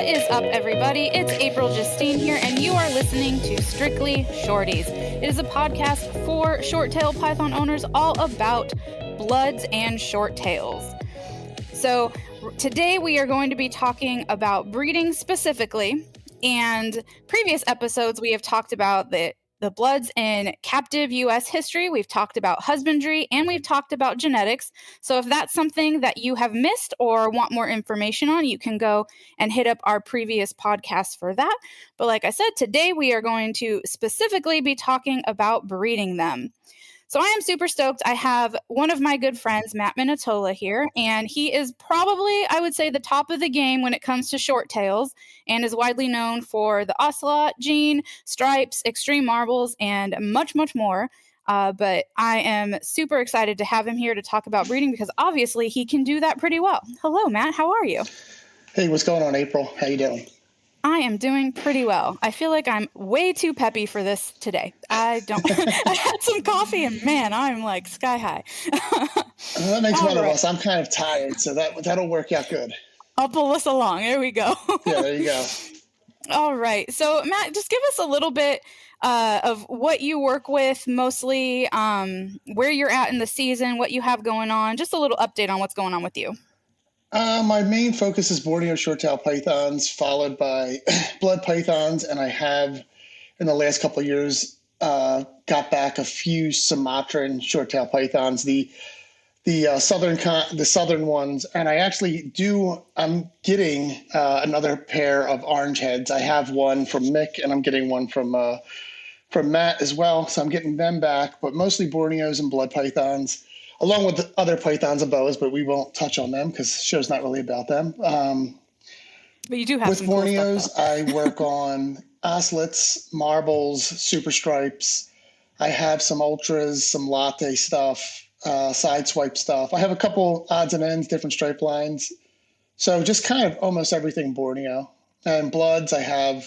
What is up, everybody? It's April Justine here, and you are listening to Strictly Shorties. It is a podcast for short-tail python owners all about bloods and short tails. So today we are going to be talking about breeding specifically, and previous episodes we have talked about the bloods in captive U.S. history, we've talked about husbandry, and we've talked about genetics. So if that's something that you have missed or want more information on, you can go and hit up our previous podcast for that. But like I said, today we are going to specifically be talking about breeding them. So I am super stoked. I have one of my good friends, Matt Minetola, here, and he is probably, I would say, the top of the game when it comes to short tails, and is widely known for the ocelot gene, stripes, extreme marbles, and much, much more. But I am super excited to have him here to talk about breeding because obviously he can do that pretty well. Hello, Matt. How are you? Hey, what's going on, April? How you doing? I am doing pretty well. I feel like I'm way too peppy for this today. I had some coffee and man, I'm like sky high. That makes one of us. I'm kind of tired, so that'll work out good. I'll pull us along. There we go. Yeah, there you go. All right. So Matt, just give us a little bit of what you work with mostly, where you're at in the season, what you have going on, just a little update on what's going on with you. My main focus is Borneo short-tail pythons, followed by blood pythons, and I have, in the last couple of years, got back a few Sumatran short-tail pythons, the southern ones, and I'm getting another pair of orange heads. I have one from Mick, and I'm getting one from Matt as well, so I'm getting them back, but mostly Borneos and blood pythons, along with the other pythons and boas, but we won't touch on them because the show's not really about them. But you do have with some Borneos, cool stuff, I work on ocelots, marbles, super stripes. I have some ultras, some latte stuff, side swipe stuff. I have a couple odds and ends, different stripe lines. So just kind of almost everything Borneo. And bloods, I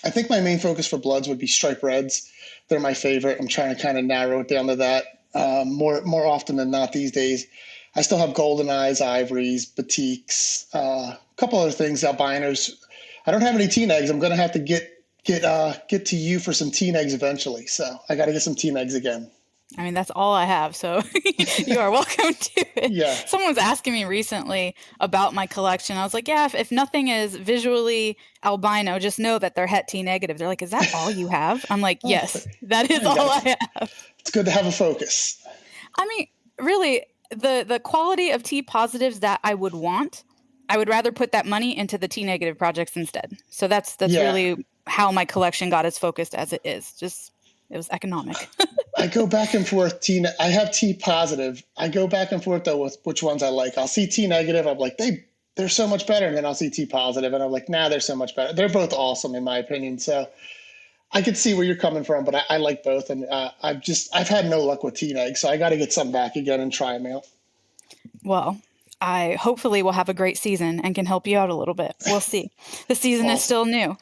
think my main focus for bloods would be stripe reds. They're my favorite. I'm trying to kind of narrow it down to that. More often than not these days. I still have golden eyes, ivories, batiks, a couple other things, albinos. I don't have any teen eggs. I'm going to have to get to you for some teen eggs eventually. So I got to get some teen eggs again. I mean, that's all I have, so you are welcome to it. Yeah. Someone was asking me recently about my collection. I was like, yeah, if nothing is visually albino, just know that they're Het T negative. They're like, is that all you have? I'm like, yes, that is all I have. It's good to have a focus. I mean, really, the quality of T positives that I would want, I would rather put that money into the T negative projects instead. So that's really how my collection got as focused as it is. It was economic. I go back and forth. I have T positive. I go back and forth though with which ones I like. I'll see T negative. I'm like, they're so much better. And then I'll see T positive and I'm like, nah, they're so much better. They're both awesome in my opinion. So I can see where you're coming from, but I like both. And I've had no luck with teen eggs. So I got to get some back again and try them out. Well, I hopefully will have a great season and can help you out a little bit. We'll see. The season is still new.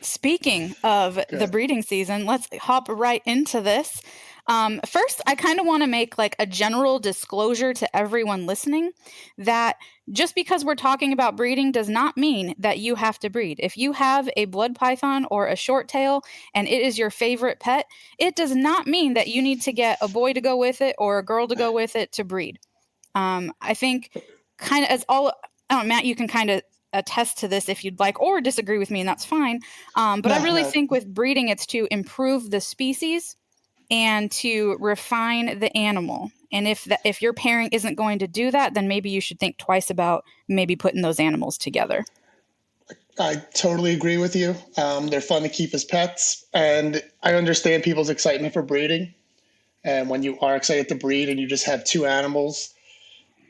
Speaking of the breeding season, let's hop right into this. First, I kind of want to make like a general disclosure to everyone listening that just because we're talking about breeding does not mean that you have to breed. If you have a blood python or a short tail and it is your favorite pet, it does not mean that you need to get a boy to go with it or a girl to go with it to breed. I think kind of Matt, you can kind of attest to this if you'd like, or disagree with me, and that's fine. But I really think with breeding, it's to improve the species and to refine the animal. And if your pairing isn't going to do that, then maybe you should think twice about maybe putting those animals together. I totally agree with you. They're fun to keep as pets, and I understand people's excitement for breeding. And when you are excited to breed and you just have two animals,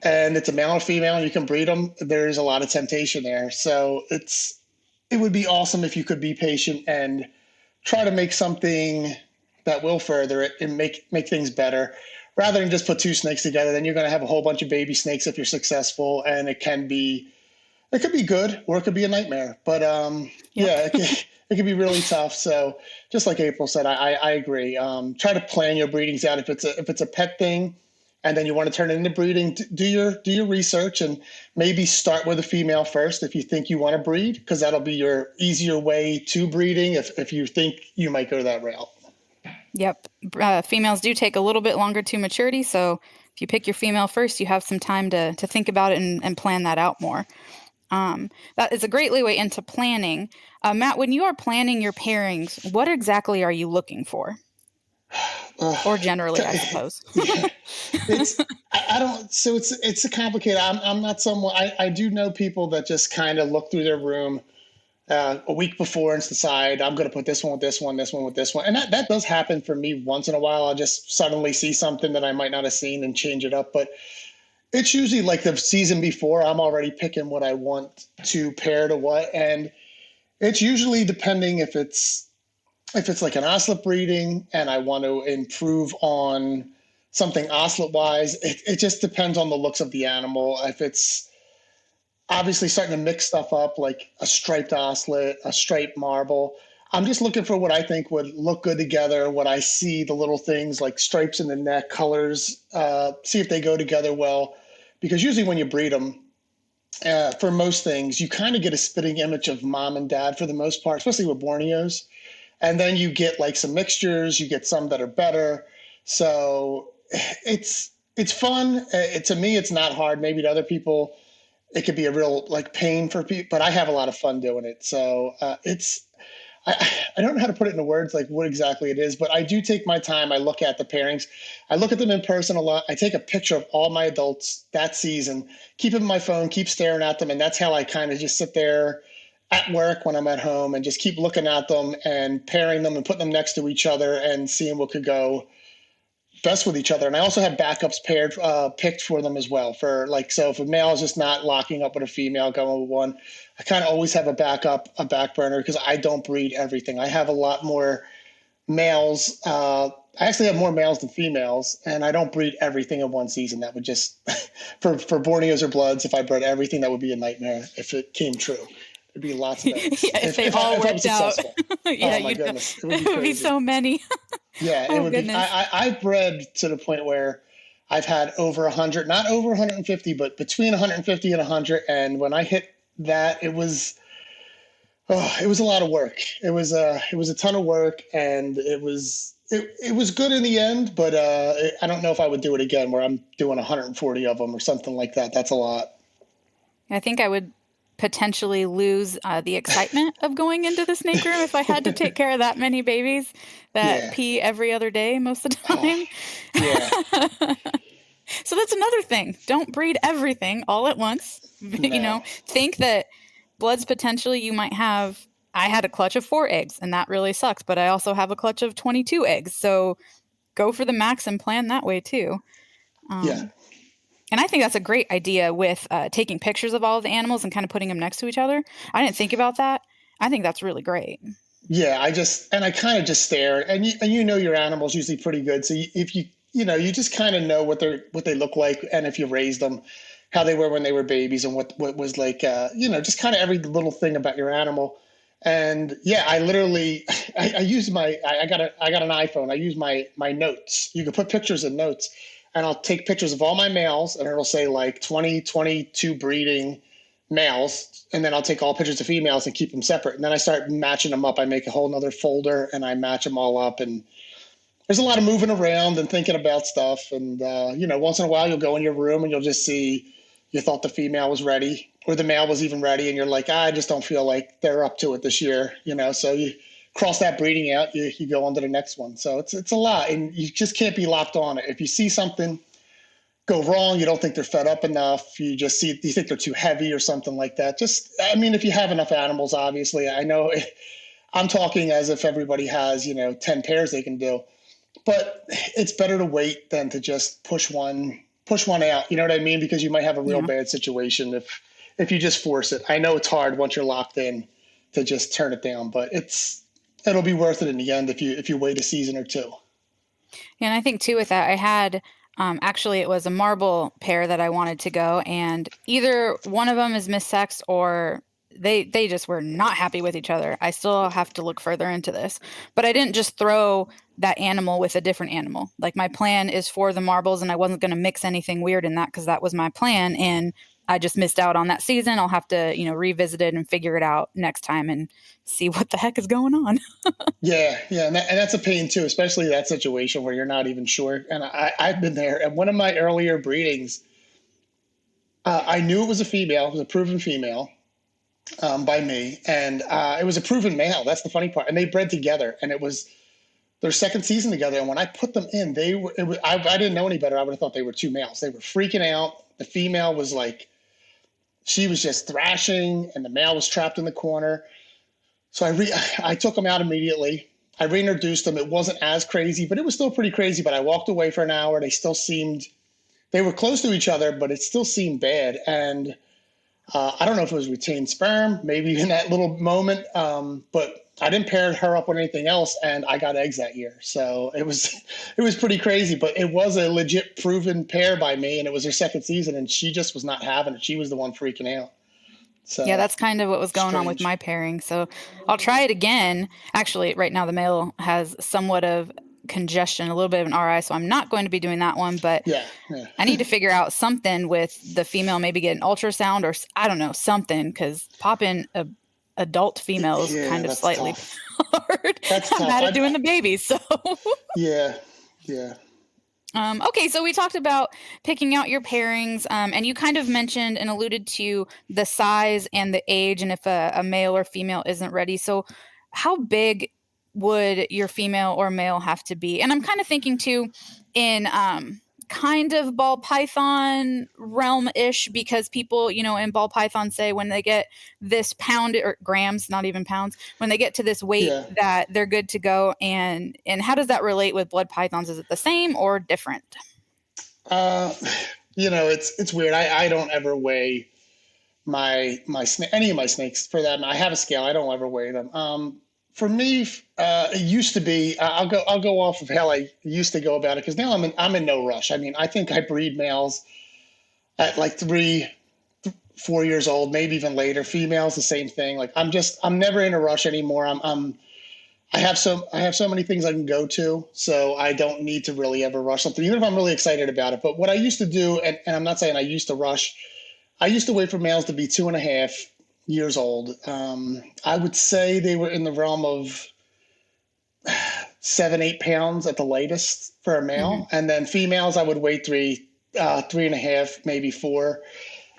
and it's a male and female, and you can breed them, there's a lot of temptation there. So it would be awesome if you could be patient and try to make something that will further it and make things better, rather than just put two snakes together. Then you're going to have a whole bunch of baby snakes if you're successful, and it could be good or it could be a nightmare. But it could be really tough. So just like April said, I agree. Try to plan your breedings out. If it's a pet thing, and then you want to turn it into breeding, do your research and maybe start with a female first if you think you want to breed, because that'll be your easier way to breeding if you think you might go that route. Yep. Females do take a little bit longer to maturity, so if you pick your female first, you have some time to think about it and plan that out more. That is a great leeway into planning. Matt, when you are planning your pairings, what exactly are you looking for? Uh, Or generally, I suppose. yeah, it's I don't. So it's a complicated. I'm not someone. I do know people that just kind of look through their room a week before and decide I'm going to put this one with this one, this one with this one, and that does happen for me once in a while. I'll just suddenly see something that I might not have seen and change it up, but it's usually like the season before. I'm already picking what I want to pair to what, and it's usually depending if it's like an oslet breeding and I want to improve on something oslet wise. It just depends on the looks of the animal. If it's obviously starting to mix stuff up like a striped oslet, a striped marble, I'm just looking for what I think would look good together. What I see, the little things like stripes in the neck, colors, see if they go together well. Because usually when you breed them, for most things, you kind of get a spitting image of mom and dad for the most part, especially with Borneos. And then you get like some mixtures, you get some that are better. So it's fun. To me, it's not hard. Maybe to other people, it could be a real like pain for people, but I have a lot of fun doing it. So I don't know how to put it into words like what exactly it is, but I do take my time. I look at the pairings. I look at them in person a lot. I take a picture of all my adults that season, keep them in my phone, keep staring at them. And that's how I kind of just sit there at work when I'm at home and just keep looking at them and pairing them and putting them next to each other and seeing what could go best with each other. And I also have backups picked for them as well. For like, so if a male is just not locking up with a female, going with one, I kind of always have a backup, a back burner, because I don't breed everything. I have a lot more males. I actually have more males than females, and I don't breed everything in one season. That would just for Borneos or Bloods, if I bred everything, that would be a nightmare if it came true. There'd be lots of eggs. Yeah, if they all if I worked was out. successful. Yeah, Oh my goodness, it would be it would be crazy. so many. Yeah, it Oh would be. goodness. I've bred to the point where I've had over 100, not over 150, but between 150 and 100. And when I hit that, it was a lot of work. It was a ton of work, and it was good in the end. But I don't know if I would do it again, where I'm doing 140 of them or something like that. That's a lot. I think I would potentially lose the excitement of going into the snake room if I had to take care of that many babies that Yeah. pee every other day most of the Oh, time. yeah. So that's another thing. Don't breed everything all at once. No. Think that bloods potentially you might have. I had a clutch of 4 eggs, and that really sucks, but I also have a clutch of 22 eggs. So go for the max and plan that way too. Yeah. Um, and I think that's a great idea with taking pictures of all of the animals and kind of putting them next to each other. I didn't think about that. I think that's really great. Yeah. I kind of just stare, and you know your animal's usually pretty good. So if you just kind of know what they look like, and if you raised them, how they were when they were babies, and what was like, just kind of every little thing about your animal. And yeah, I literally, I use I got an iPhone. I use my notes. You can put pictures in notes, and I'll take pictures of all my males, and it'll say like 2022 breeding males, and then I'll take all pictures of females and keep them separate. And then I start matching them up. I make a whole nother folder and I match them all up. And there's a lot of moving around and thinking about stuff. And once in a while you'll go in your room and you'll just see you thought the female was ready or the male was even ready, and you're like, I just don't feel like they're up to it this year. So you cross that breeding out, you go on to the next one. So it's a lot, and you just can't be locked on it. If you see something go wrong, you don't think they're fed up enough, you think they're too heavy or something like that. If you have enough animals, obviously. I know I'm talking as if everybody has 10 pairs they can do, but it's better to wait than to just push one out. You know what I mean? Because you might have a real Yeah. bad situation if you just force it. I know it's hard once you're locked in to just turn it down, but it'll be worth it in the end if you wait a season or two. And I think too with that, I had actually it was a marble pair that I wanted to go, and either one of them is missexed or they just were not happy with each other. I still have to look further into this. But I didn't just throw that animal with a different animal. Like my plan is for the marbles, and I wasn't going to mix anything weird in that because that was my plan. And I just missed out on that season. I'll have to, revisit it and figure it out next time and see what the heck is going on. Yeah, yeah, and that's a pain too, especially that situation where you're not even sure. And I've been there. At one of my earlier breedings, I knew it was a female. It was a proven female by me, and it was a proven male. That's the funny part. And they bred together, and it was their second season together. And when I put them in, I didn't know any better. I would have thought they were two males. They were freaking out. The female was like, she was just thrashing, and the male was trapped in the corner. So I took them out immediately. I reintroduced them. It wasn't as crazy, but it was still pretty crazy. But I walked away for an hour. They were close to each other, but it still seemed bad. And I don't know if it was retained sperm, maybe in that little moment. But I didn't pair her up with anything else, and I got eggs that year. So it was pretty crazy. But it was a legit proven pair by me, and it was her second season, and she just was not having it. She was the one freaking out. So, yeah, that's kind of what was going on with my pairing. So I'll try it again. Actually, right now the male has somewhat of congestion, a little bit of an RI, so I'm not going to be doing that one. But yeah. I need to figure out something with the female, maybe get an ultrasound or I don't know, something, because popping a adult female is kind of slightly hard. That's I'm bad at doing the babies, so. Yeah. Okay, so we talked about picking out your pairings, and you kind of mentioned and alluded to the size and the age, and if a male or female isn't ready. So how big would your female or male have to be? And I'm kind of thinking too in kind of ball python realm-ish, because people, in ball python say when they get this pound or grams, not even pounds, when they get to this weight that they're good to go. And how does that relate with blood pythons? Is it the same or different? It's weird. I don't ever weigh any of my snakes for that. I have a scale. I don't ever weigh them. For me, it used to be. I'll go off of how I used to go about it, because now I'm in no rush. I mean, I think I breed males at like 3, 4 years old, maybe even later. Females, the same thing. Like I'm never in a rush anymore. I have so many things I can go to, so I don't need to really ever rush something, even if I'm really excited about it. But what I used to do, and I'm not saying I used to rush, I used to wait for males to be 2.5 years old. I would say they were in the realm of 7, 8 pounds at the latest for a male. Mm-hmm. And then females, I would wait 3.5, maybe 4.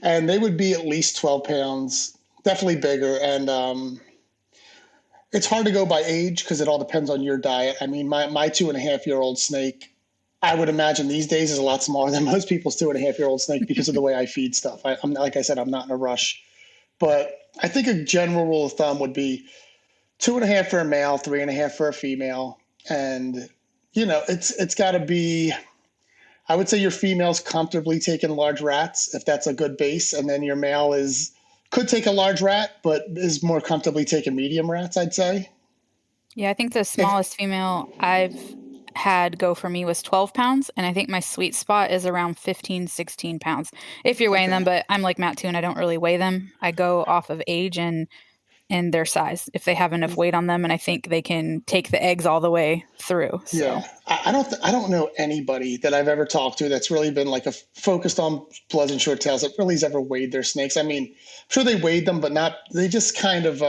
And they would be at least 12 pounds, definitely bigger. And it's hard to go by age because it all depends on your diet. I mean, my 2.5-year-old snake, I would imagine these days is a lot smaller than most people's 2.5-year-old snake because of the way I feed stuff. I'm like I said, I'm not in a rush. But I think a general rule of thumb would be 2.5 for a male, 3.5 for a female. And, it's got to be, I would say your female's comfortably taking large rats, if that's a good base. And then your male could take a large rat, but is more comfortably taking medium rats, I'd say. Yeah, I think the smallest female I've had go for me was 12 pounds, and I think my sweet spot is around 15, 16 pounds if you're weighing them. But I'm like Matt too, and I don't really weigh them. I go off of age and their size, if they have enough weight on them, and I think they can take the eggs all the way through. So. Yeah, I don't know anybody that I've ever talked to that's really been like focused on bloods and short tails that really has ever weighed their snakes. I mean, I'm sure they weighed them, but they just kind of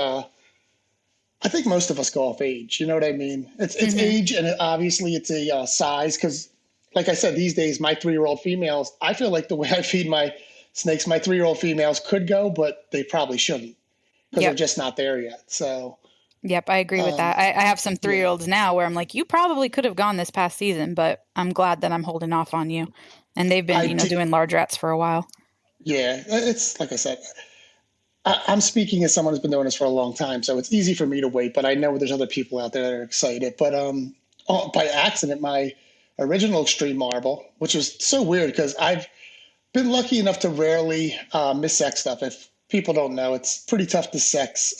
I think most of us go off age. You know what I mean? It's age, and obviously it's a size, because, like I said, these days my 3-year-old females, I feel like the way I feed my snakes, my 3-year-old females could go, but they probably shouldn't, because they're just not there yet. So. Yep, I agree with that. I have some 3-year-olds now where I'm like, you probably could have gone this past season, but I'm glad that I'm holding off on you. And they've been, doing large rats for a while. Yeah, it's like I said. I'm speaking as someone who's been doing this for a long time, so it's easy for me to wait, but I know there's other people out there that are excited. But by accident, my original extreme marble, which was so weird because I've been lucky enough to rarely mis-sex stuff. If people don't know, it's pretty tough to sex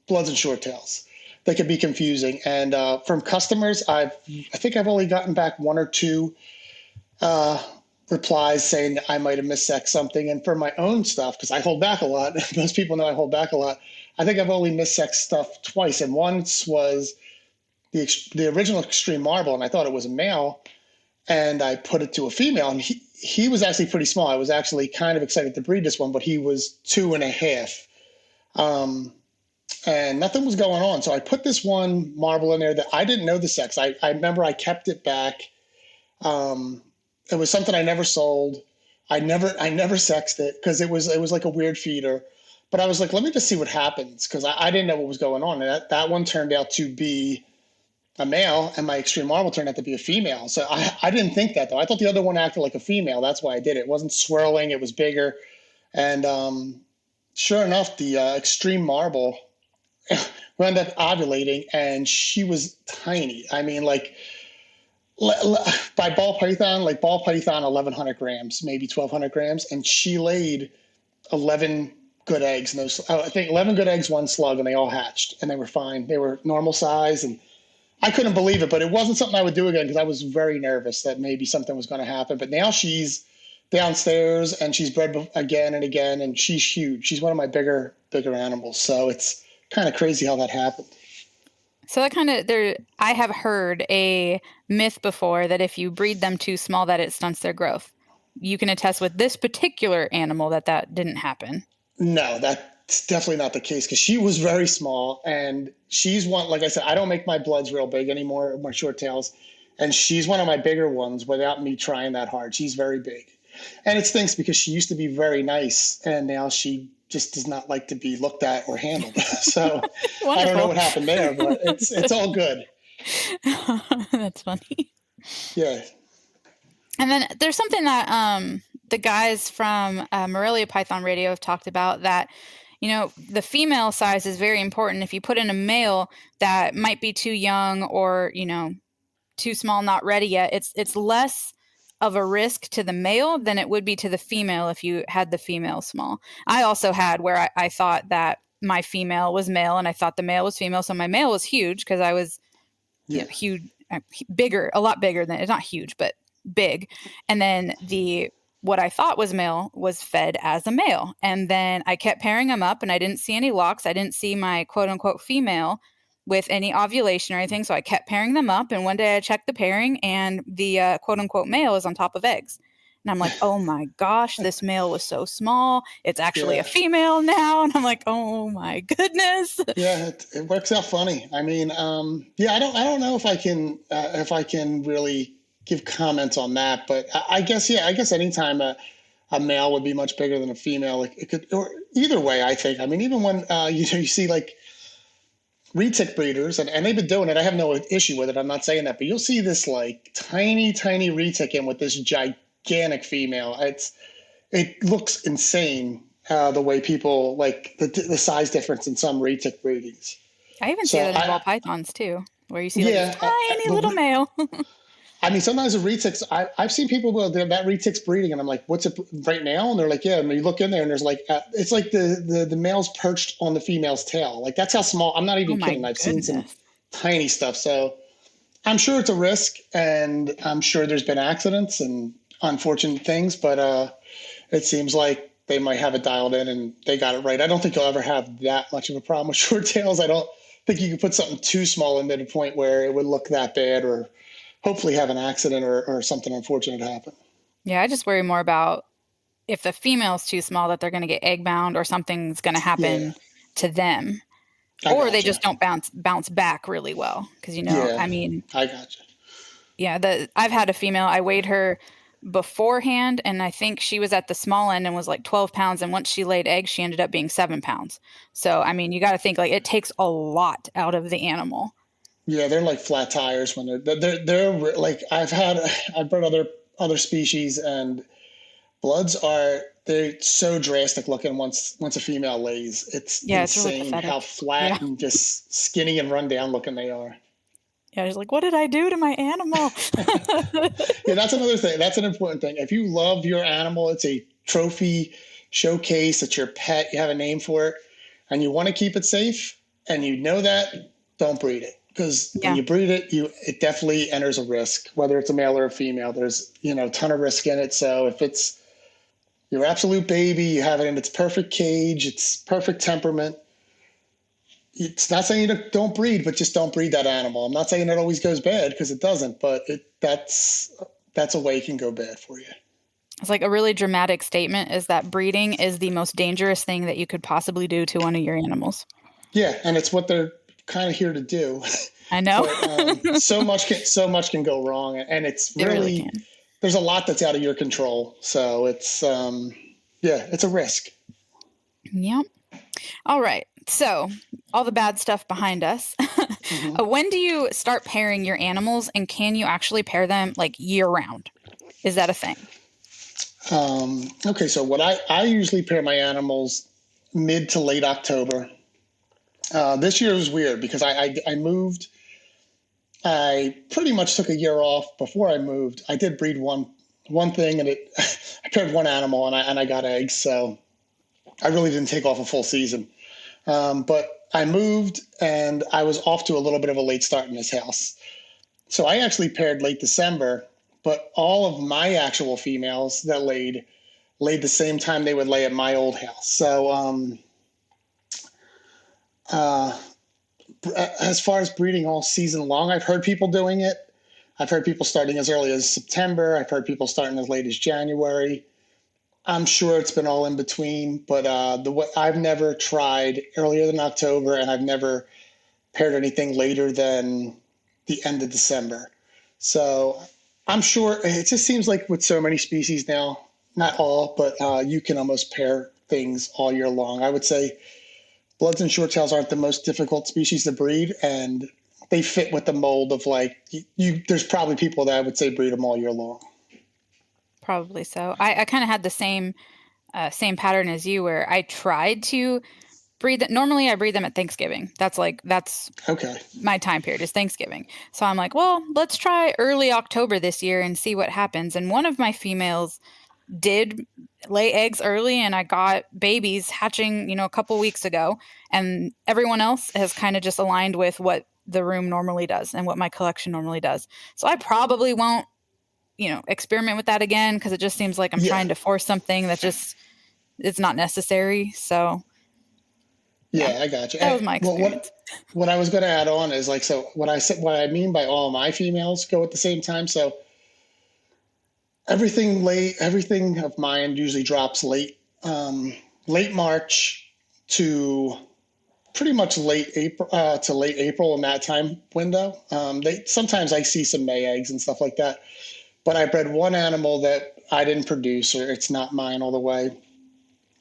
bloods and short tails. They can be confusing. And from customers, I think I've only gotten back 1 or 2 replies saying I might have missexed something. And for my own stuff, because I hold back a lot, most people know I hold back a lot. I think I've only missexed stuff twice. And once was the original Extreme Marble, and I thought it was a male, and I put it to a female, and he was actually pretty small. I was actually kind of excited to breed this one, but he was 2.5. And nothing was going on. So I put this one marble in there that I didn't know the sex. I remember I kept it back. It was something I never sold. I never sexed it because it was like a weird feeder. But I was like, let me just see what happens, because I didn't know what was going on. And that one turned out to be a male, and my Extreme Marble turned out to be a female. So I didn't think that, though. I thought the other one acted like a female. That's why I did it. It wasn't swirling. It was bigger. And sure enough, the Extreme Marble wound up ovulating, and she was tiny. I mean, like by ball python, 1,100 grams, maybe 1,200 grams, and she laid 11 good eggs. And those, I think 11 good eggs, one slug, and they all hatched, and they were fine. They were normal size, and I couldn't believe it, but it wasn't something I would do again because I was very nervous that maybe something was going to happen. But now she's downstairs, and she's bred again and again, and she's huge. She's one of my bigger animals. So it's kind of crazy how that happened. So I have heard a myth before that if you breed them too small, that it stunts their growth. You can attest with this particular animal that didn't happen. No, that's definitely not the case, because she was very small, and she's one, like I said, I don't make my bloods real big anymore, my short tails, and she's one of my bigger ones without me trying that hard. She's very big. And it stinks because she used to be very nice, and now she just does not like to be looked at or handled. So I don't know what happened there, but it's all good. That's funny. Yeah. And then there's something that the guys from Morelia Python Radio have talked about, that, the female size is very important. If you put in a male that might be too young or, too small, not ready yet, it's less of a risk to the male than it would be to the female if you had the female small. I also had where I thought that my female was male and I thought the male was female. So my male was huge because I was huge, bigger, a lot bigger than, it's not huge, but big. And then what I thought was male was fed as a male. And then I kept pairing them up, and I didn't see any locks. I didn't see my quote unquote female with any ovulation or anything. So I kept pairing them up. And one day I checked the pairing, and the quote unquote male is on top of eggs. And I'm like, oh my gosh, this male was so small. It's actually a female now. And I'm like, oh my goodness. Yeah, it works out funny. I mean, I don't know if I can really give comments on that, but I guess anytime a male would be much bigger than a female, like it could, or either way, I think. I mean, even when you see like retic breeders, and they've been doing it, I have no issue with it. I'm not saying that, but you'll see this like tiny retic in with this gigantic female. It looks insane the way people like the size difference in some retic breedings. I even see that in ball pythons too, where you see like this tiny little male. I mean, sometimes the retics, I've seen people go, that retic's breeding, and I'm like, what's it right now? And they're like, yeah. And you look in there, and there's like, it's like the male's perched on the female's tail. Like, that's how small. I'm not even kidding. I've seen some tiny stuff. So I'm sure it's a risk, and I'm sure there's been accidents and unfortunate things, but it seems like they might have it dialed in and they got it right. I don't think you'll ever have that much of a problem with short tails. I don't think you can put something too small in there to the point where it would look that bad, or hopefully have an accident or something unfortunate happen. Yeah, I just worry more about if the female's too small that they're going to get egg bound or something's going to happen to them. Or they just don't bounce back really well. Because, I mean. I gotcha. Yeah, I've had a female. I weighed her beforehand, and I think she was at the small end and was like 12 pounds. And once she laid eggs, she ended up being 7 pounds. So, I mean, you got to think like it takes a lot out of the animal. Yeah, they're like flat tires when they're like I've bred other species, and bloods they're so drastic looking once a female lays. It's insane really how flat and just skinny and run down looking they are. Yeah, she's like, what did I do to my animal? Yeah, that's another thing. That's an important thing. If you love your animal, it's a trophy showcase. It's your pet. You have a name for it, and you want to keep it safe, and you know that, don't breed it. because when Yeah. you breed it, it definitely enters a risk, whether it's a male or a female. There's a ton of risk in it. So if it's your absolute baby, you have it in its perfect cage, its perfect temperament. It's not saying you don't breed, but just don't breed that animal. I'm not saying it always goes bad because it doesn't, but that's a way it can go bad for you. It's like a really dramatic statement is that breeding is the most dangerous thing that you could possibly do to one of your animals. Yeah, and it's what they're kind of here to do. I know. But so much can go wrong, and it's It really really can. there's a lot that's out of your control. So it's it's a risk. Yep. All right. So, all the bad stuff behind us. Hmm. When do you start pairing your animals, and can you actually pair them like year round? Is that a thing? Okay, so what I usually pair my animals mid to late October. This year was weird because I moved. I pretty much took a year off before I moved. I did breed one thing, and it I paired one animal, and I got eggs. So I really didn't take off a full season. But I moved, and I was off to a little bit of a late start in this house. So I actually paired late December, but all of my actual females that laid the same time they would lay at my old house. So uh, as far as breeding all season long, I've heard people doing it. I've heard people starting as early as September. I've heard people starting as late as January. I'm sure it's been all in between, but I've never tried earlier than October, and I've never paired anything later than the end of December. So I'm sure it just seems like with so many species now, not all, but you can almost pair things all year long. I would say Bloods and short tails aren't the most difficult species to breed, and they fit with the mold of like you. There's probably people that I would say breed them all year long. Probably so. I kind of had the same pattern as you, where I tried to breed them. Normally, I breed them at Thanksgiving. That's Okay. my time period is Thanksgiving. So I'm like, well, let's try early October this year and see what happens. And one of my females did lay eggs early, and I got babies hatching, a couple weeks ago. And everyone else has kind of just aligned with what the room normally does and what my collection normally does. So I probably won't, experiment with that again, because it just seems like I'm Yeah. trying to force something that just it's not necessary. So yeah, Yeah, I got you. that was my Well, experience. what I was going to add on is like so what I mean by all my females go at the same time. So everything of mine usually drops late March to pretty much late April to late April in that time window. They sometimes I see some May eggs and stuff like that, but I bred one animal that I didn't produce, or it's not mine all the way.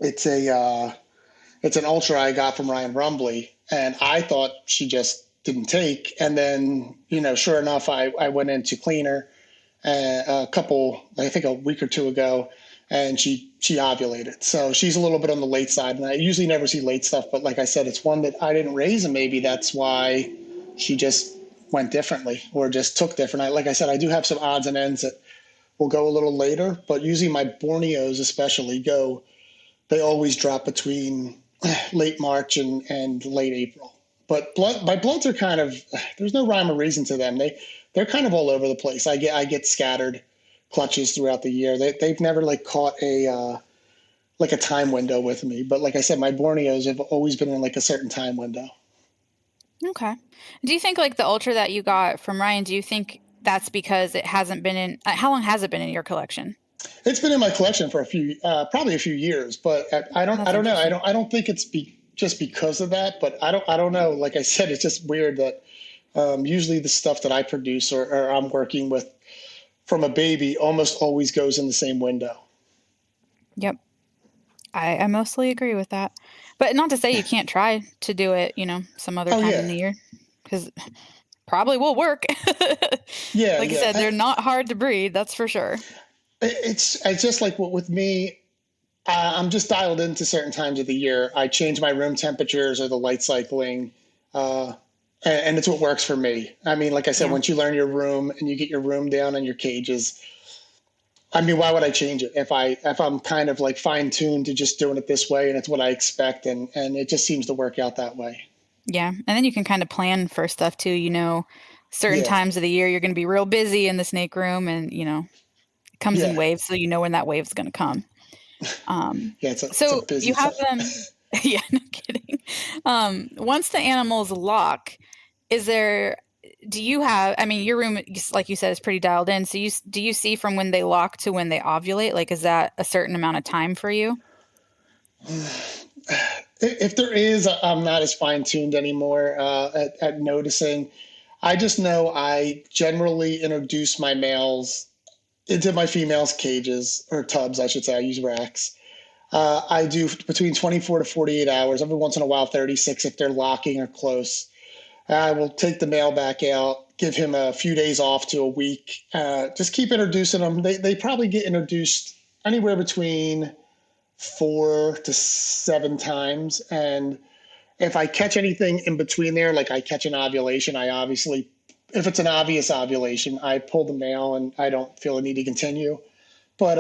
It's it's an ultra I got from Ryan Rumbly, and I thought she just didn't take. And then, sure enough, I went in to clean her I think a week or two ago, and she ovulated. So she's a little bit on the late side, and I usually never see late stuff. But like I said, it's one that I didn't raise, and maybe that's why she just went differently or just took different. Like I said, I do have some odds and ends that will go a little later, but usually my Borneos especially they always drop between late March and late April. But my bloods are kind of there's no rhyme or reason to them. They're kind of all over the place. I get scattered clutches throughout the year. They've never like caught a time window with me. But like I said, my Borneos have always been in like a certain time window. Okay. Do you think like the ultra that you got from Ryan, do you think that's because it hasn't been in how long has it been in your collection? It's been in my collection for probably a few years, but I That's don't know. interesting. I don't think it's just because of that, but I don't know. Like I said, it's just weird that usually the stuff that I produce or I'm working with from a baby almost always goes in the same window. Yep. I mostly agree with that. But not to say you can't try to do it, some other Oh time in yeah, the year, because probably will work. yeah, Like you yeah. said, they're not hard to breed, that's for sure. It's just like what with me. I'm just dialed into certain times of the year. I change my room temperatures or the light cycling, uh, and it's what works for me. I mean, like I said, Yeah. once you learn your room and you get your room down and your cages, I mean, why would I change it if I'm kind of like fine tuned to just doing it this way and it's what I expect and it just seems to work out that way. Yeah. And then you can kind of plan for stuff too. Certain Yeah. times of the year you're going to be real busy in the snake room and, it comes in Yeah. waves. So you know when that wave's going to come. Um, Yeah. It's a so busy you have time. them. Yeah, no kidding. Once the animals lock, is there, do you have, I mean, your room, like you said, is pretty dialed in. So do you see from when they lock to when they ovulate? Like, is that a certain amount of time for you? If there is, I'm not as fine tuned anymore at noticing. I just know I generally introduce my males into my females' cages or tubs, I should say. I use racks. I do between 24 to 48 hours, every once in a while 36 if they're locking or close. I will take the male back out, give him a few days off to a week. Just keep introducing them. They probably get introduced anywhere between 4 to 7 times. And if I catch anything in between there, like I catch an ovulation, I obviously, if it's an obvious ovulation, I pull the male and I don't feel a need to continue. But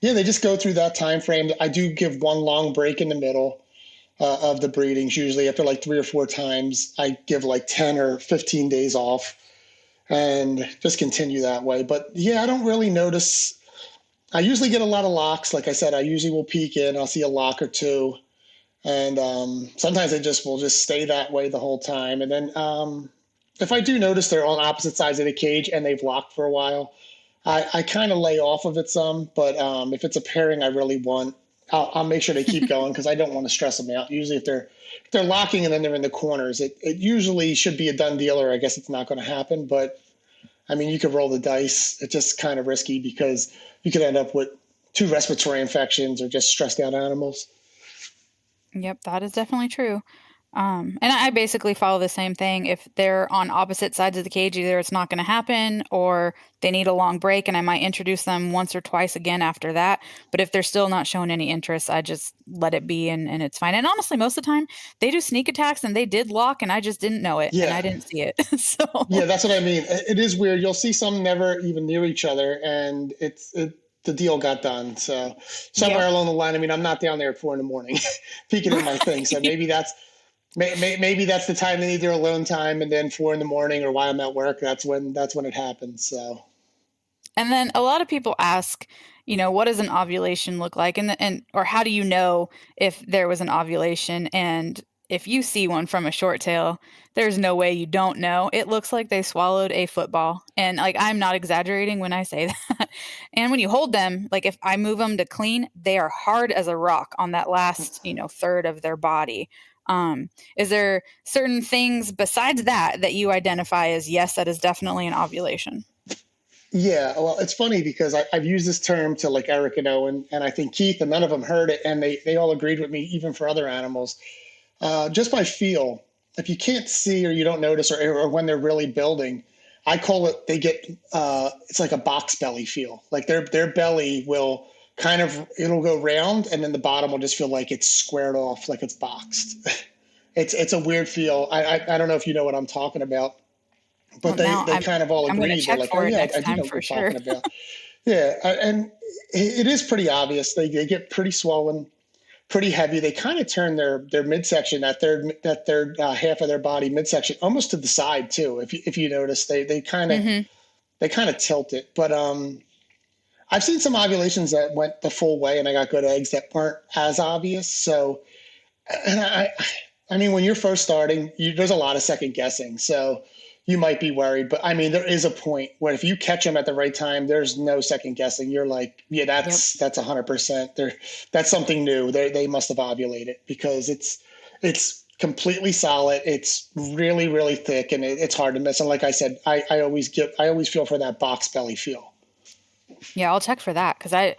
yeah, they just go through that time frame. I do give one long break in the middle of the breedings. Usually after like 3 or 4 times, I give like 10 or 15 days off and just continue that way. But yeah, I don't really notice. I usually get a lot of locks. Like I said, I usually will peek in. I'll see a lock or two. And sometimes they just will just stay that way the whole time. And then if I do notice they're on opposite sides of the cage and they've locked for a while, I kind of lay off of it some. But if it's a pairing I really want, I'll make sure they keep going because I don't want to stress them out. Usually, if they're locking and then they're in the corners, it usually should be a done deal, or I guess it's not going to happen. But I mean, you could roll the dice. It's just kind of risky because you could end up with two respiratory infections or just stressed out animals. Yep, that is definitely true. And I basically follow the same thing. If they're on opposite sides of the cage, either it's not going to happen or they need a long break, and I might introduce them once or twice again after that. But if they're still not showing any interest, I just let it be and it's fine. And honestly, most of the time, they do sneak attacks and they did lock, and I just didn't know it and I Yeah. didn't see it. So, Yeah, that's what I mean. It is weird. You'll see some never even near each other, and the deal got done. So somewhere yep. along the line, I mean, I'm not down there at 4 in the morning peeking in my thing. So maybe that's the time they need their alone time, and then 4 in the morning or while I'm at work, that's when it happens. So And then a lot of people ask, what does an ovulation look like? And or how do you know if there was an ovulation? And if you see one from a short tail, there's no way you don't know. It looks like they swallowed a football. And like I'm not exaggerating when I say that. And when you hold them, like if I move them to clean, they are hard as a rock on that last, third of their body. Is there certain things besides that you identify as yes, that is definitely an ovulation? yeah, well, it's funny because I've used this term to like Eric and Owen, and I think Keith, and none of them heard it, and they all agreed with me, even for other animals. Just by feel, if you can't see or you don't notice, or when they're really building, I call it they get it's like a box belly feel. Like their belly will kind of it'll go round, and then the bottom will just feel like it's squared off, like it's boxed. It's a weird feel. I don't know if you know what I'm talking about, Well, but they now they kind of all I'm gonna agreed. They're check like, oh for it yeah, next I do time know what for you're sure. talking about. Yeah, and it is pretty obvious. They get pretty swollen, pretty heavy. They kind of turn their midsection, that third half of their body midsection, almost to the side too. If you notice, Mhm. they kind of tilt it. But I've seen some ovulations that went the full way, and I got good eggs that weren't as obvious. So, and I mean, when you're first starting, there's a lot of second guessing. So you might be worried, but I mean, there is a point where if you catch them at the right time, there's no second guessing. You're like, yeah, Yep. that's 100%. That's something new. They must have ovulated because it's completely solid. It's really really thick, and it's hard to miss. And like I said, I always feel for that box belly feel. Yeah, I'll check for that because I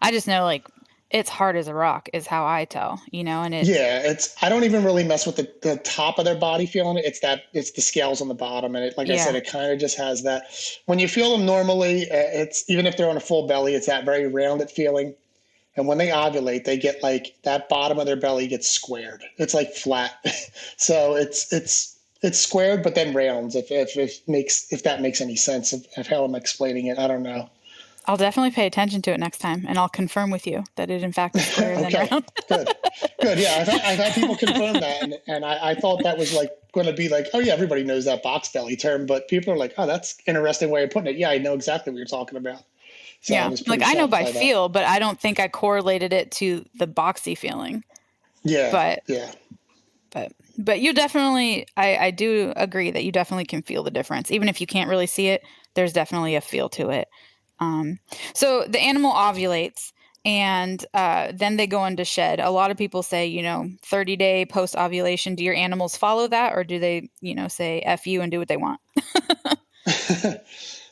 just know like it's hard as a rock is how I tell, and it Yeah, I don't even really mess with the top of their body feeling it. It's the scales on the bottom, and like I said, yeah. it kind of just has that. When you feel them normally, it's even if they're on a full belly, it's that very rounded feeling. And when they ovulate, they get like that bottom of their belly gets squared. It's like flat, so it's squared but then rounds. If that makes any sense of how I'm explaining it, I don't know. I'll definitely pay attention to it next time, and I'll confirm with you that it in fact is square than Okay, round. good. Yeah, I've had people confirm that, and I thought that was like going to be like, oh yeah, everybody knows that box belly term, but people are like, oh, that's an interesting way of putting it. Yeah, I know exactly what you're talking about. So I Yeah, was like pretty I know shocked by by that. feel, but I don't think I correlated it to the boxy feeling. Yeah, But yeah. but you definitely, I do agree that you definitely can feel the difference, even if you can't really see it. There's definitely a feel to it. Um, so the animal ovulates, and then they go into shed. A lot of people say, 30-day post ovulation. Do your animals follow that, or do they, say "f you" and do what they want?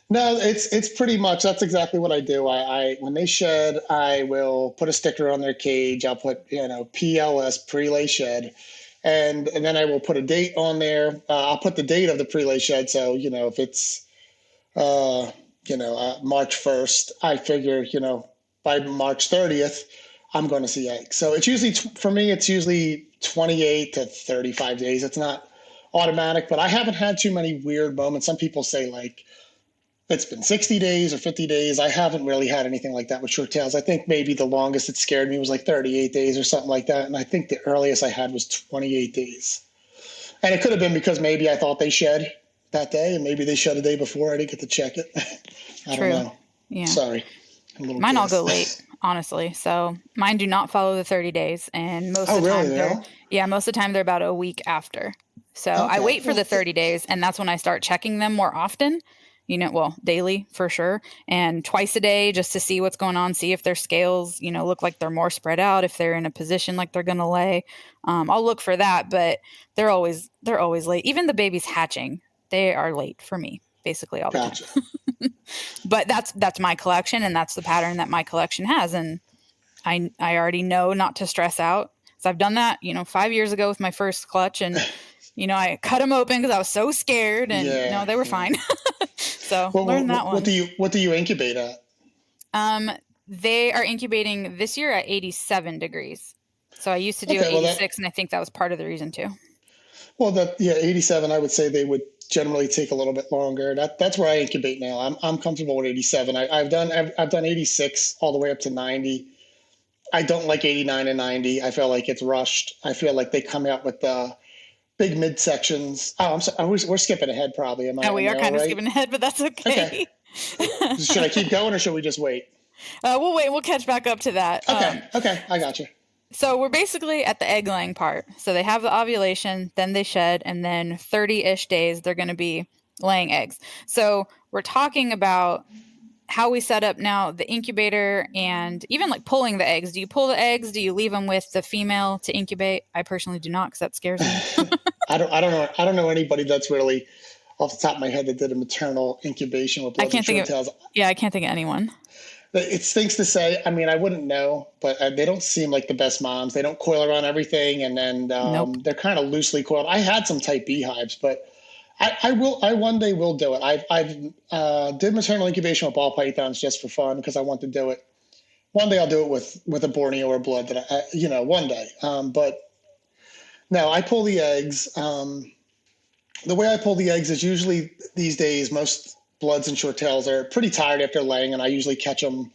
No, it's pretty much that's exactly what I do. I when they shed, I will put a sticker on their cage. I'll put PLS pre-lay shed, and then I will put a date on there. I'll put the date of the pre-lay shed. So if it's uh, March 1st, I figure by March 30th, I'm going to see eggs. So it's usually for me, it's usually 28 to 35 days. It's not automatic, but I haven't had too many weird moments. Some people say like it's been 60 days or 50 days. I haven't really had anything like that with short tails. I think maybe the longest it scared me was like 38 days or something like that. And I think the earliest I had was 28 days. And it could have been because maybe I thought they shed that day and maybe they shed the day before. I didn't get to check it. I don't True. know. Yeah. Sorry. I'm a little Mine all go gassed. late, honestly. So mine do not follow the 30 days, and most Oh, of the really? time They don't? most of the time they're about a week after. So I Okay. wait for the 30 days, and that's when I start checking them more often. Daily for sure, and twice a day just to see what's going on, see if their scales, look like they're more spread out, if they're in a position like they're going to lay. I'll look for that, but they're always late. Even the babies hatching, they are late for me basically all the time. Gotcha. But that's my collection, and that's the pattern that my collection has, and I already know not to stress out. So I've done that 5 years ago with my first clutch, and I cut them open because I was so scared, and no, Yeah. they were Yeah. fine. So What, learn that what one. do you incubate at? um they are incubating this year at 87 degrees, so I used to do at Okay. 86, and I think that was part of the reason too. Yeah, 87. I would say they would generally take a little bit longer. That's where I incubate now. I'm comfortable with 87. I've done 86 all the way up to 90. I don't like 89 and 90. I feel like it's rushed. I feel like they come out with the big midsections. Oh, I'm sorry. We're skipping ahead probably. Oh, we Am are I all kind of right? skipping ahead, but that's Okay. okay. Should I keep going or should we just wait? We'll wait. We'll catch back up to that. Okay. Okay. I got you. So we're basically at the egg laying part. So they have the ovulation, then they shed, and then 30-ish days they're going to be laying eggs. So we're talking about how we set up now the incubator, and even like pulling the eggs. Do you pull the eggs? Do you leave them with the female to incubate? I personally do not, because that scares me. I don't know anybody that's really off the top of my head that did a maternal incubation with I bloods and can't think short of. tails. Yeah, I can't think of anyone. It stinks to say. I mean, I wouldn't know, but they don't seem like the best moms. They don't coil around everything, and then Nope. they're kind of loosely coiled. I had some type B hives, but I will. I one day will do it. I've did maternal incubation with ball pythons just for fun because I want to do it. One day I'll do it with a Borneo or blood that one day. But no, I pull the eggs. The way I pull the eggs is usually these days most bloods and short tails are pretty tired after laying, and I usually catch them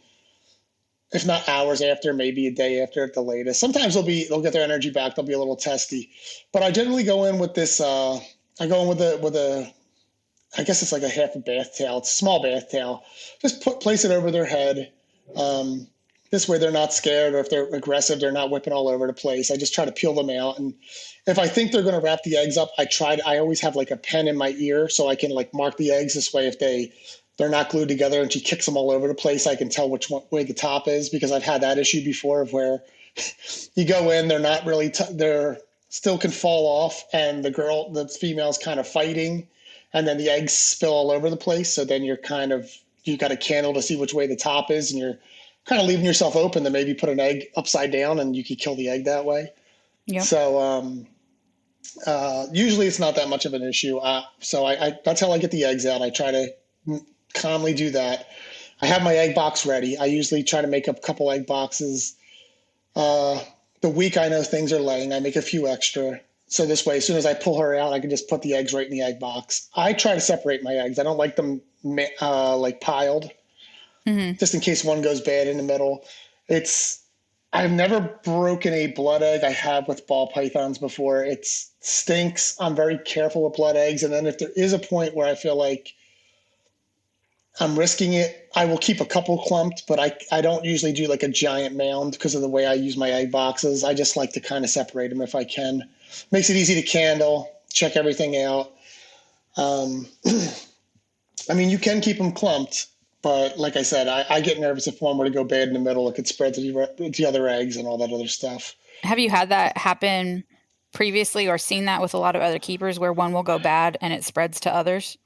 if not hours after, maybe a day after at the latest. Sometimes they'll get their energy back. They'll be a little testy, but I generally go in with this. I go in with a I guess it's like a half a bath towel. It's a small bath towel. Just place it over their head. Um, this way they're not scared, or if they're aggressive, they're not whipping all over the place. I just try to peel them out, and if I think they're going to wrap the eggs up, I always have like a pen in my ear so I can like mark the eggs. This way, if they're not glued together and she kicks them all over the place, I can tell which way the top is, because I've had that issue before of where you go in, they're not really, they're still can fall off, and the female's kind of fighting, and then the eggs spill all over the place. So then you got a candle to see which way the top is, and you're kind of leaving yourself open to maybe put an egg upside down and you could kill the egg that way. Yep. So usually it's not that much of an issue. So that's how I get the eggs out. I try to calmly do that. I have my egg box ready. I usually try to make up a couple egg boxes. The week I know things are laying, I make a few extra. So this way, as soon as I pull her out, I can just put the eggs right in the egg box. I try to separate my eggs. I don't like them like piled. Hmm. just in case one goes bad in the middle. I've never broken a blood egg. I have with ball pythons before. It stinks. I'm very careful with blood eggs. And then if there is a point where I feel like I'm risking it, I will keep a couple clumped, but I don't usually do like a giant mound because of the way I use my egg boxes. I just like to kind of separate them if I can. Makes it easy to candle, check everything out. Um, I mean, you can keep them clumped, but like I said, I get nervous if one were to go bad in the middle. It could spread to the other eggs and all that other stuff. Have you had that happen previously or seen that with a lot of other keepers where one will go bad and it spreads to others?